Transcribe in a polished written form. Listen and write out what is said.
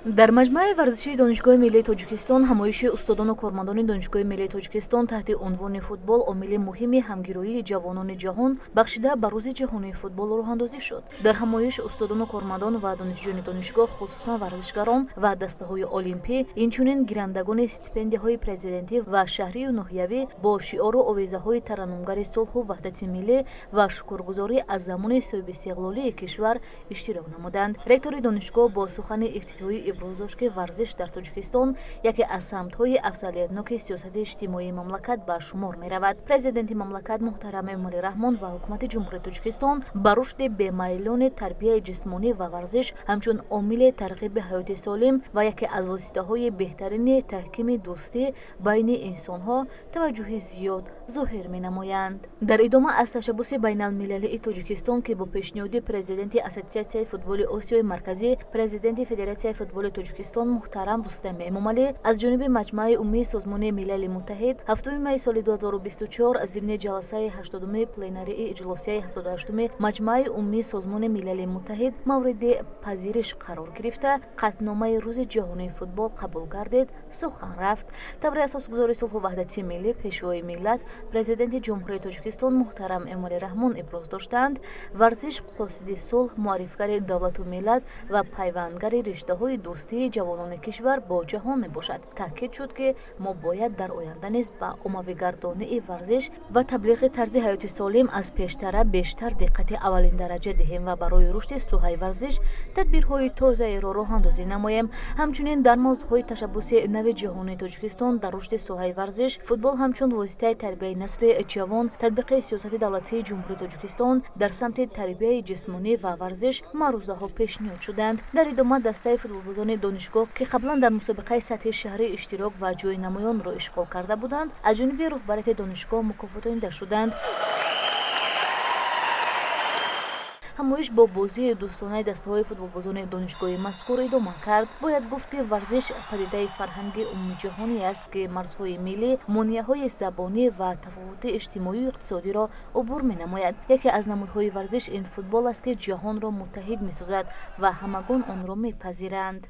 дар маҷмӯи варзишии донишгоҳи миллии тоҷикистон ҳамоиши устодону кормандони донишгоҳи миллии тоҷикистон таҳти унвони футбол омили муҳими ҳамгироии ҷавонони ҷаҳон бахшида ба рӯзи ҷаҳонии футбол роҳандозӣ шуд. дар ҳамоиш устодону кормандон ва донишҷӯёни донишгоҳ хусусан варзишгарон ва дастаҳои олимпӣ инчунин гирандагони стипендияҳои президентӣ ва шаҳрию ноҳиявӣ бо шиору овезаҳои тараннумгари сулҳу ваҳдати миллӣ ва шукргузорӣ аз замони соҳибистиқлолии кишвар иштирок намуданд. ректори донишгоҳ бо сухани ифтитиҳоӣ иброз дошт ки варзиш дар тоҷикистон яке аз самтҳои афзалиятноки сиёсати иҷтимоии мамлакат ба шумор меравад. президенти мамлакат муҳтарам эмомалӣ раҳмон ва ҳукумати ҷумҳурии тоҷикистон ба рушди бемайлони тарбияи ҷисмонӣ ва варзиш ҳамчун омили тарғиби ҳаёти солим ва яке аз воситаҳои беҳтарини таҳкими дӯстӣ байни инсонҳо таваҷҷӯҳи зиёд зоҳир менамоянд. дар идома аз ташаббуси байналмилалии тоҷикистон ки бо пешниҳоди президенти ассотсиатсияи футболи осиёи марказӣ, президенти федератсияи футболи тоҷикистон муҳтарам Рустами Эмомалӣ аз ҷониби маҷмӯи умумии созмони милали муттаҳид 7 майи соли 2024 зимни ҷаласаи 80-уми пленарии иҷлосияи 78-уми маҷмӯи умумии созмони милали муттаҳид мавриди пазириш қарор гирифта қатъномаи рӯзи ҷаҳонии футбол қабул гардид, сухан рафт. таври асосгузори сулҳу ваҳдати миллӣ пешвои миллат президенти ҷумҳурии тоҷикистон муҳтарам Эмомалӣ раҳмон иброз доштанд варзиш қосиди сулҳ, муаррифгари давлату миллат ва пайвандгари риштаҳои дӯстии ҷавонони кишвар бо ҷаҳон мебошад. таъкид шуд ки мо бояд дар оянда низ ба оммавигардонии варзиш ва таблиғи тарзи ҳаёти солим аз пештара бештар диққати аввалиндараҷа диҳем ва барои рушди соҳаи варзиш тадбирҳои тозаеро роҳандозӣ намоем. ҳамчунин дар мавзӯъҳои tashabbusi нави ҷаҳонии тоҷикистон дар рушди соҳаи варзиш, футбол ҳамчун воситаи тарбияи насли ҷавон, татбиқи сиёсати давлатии ҷумҳурии тоҷикистон дар самти тарбияи ҷисмонӣ ва варзиш маърузаҳо пешниҳод шуданд. дар идома дастаи футболбозони донишгоҳ ки қаблан дар мусобиқаи сатҳи шаҳрӣ иштирок ва ҷойи намоёнро ишғол карда буданд, аз ҷониби роҳбарияти донишгоҳ мукофотонида шуданд. ҳамоиш бо бозии дӯстонаи дастаҳои футболбозони донишгоҳи мазкур идома кард. бояд гуфт ки варзиш падидаи фарҳанги умумиҷаҳонӣ аст ки марзҳои миллӣ, монеаҳои забонӣ ва тафовути иҷтимоию иқтисодиро убур менамояд. яке аз намудҳои варзиш ин футбол аст ки ҷаҳонро муттаҳид месозад ва ҳамагон онро мепазиранд.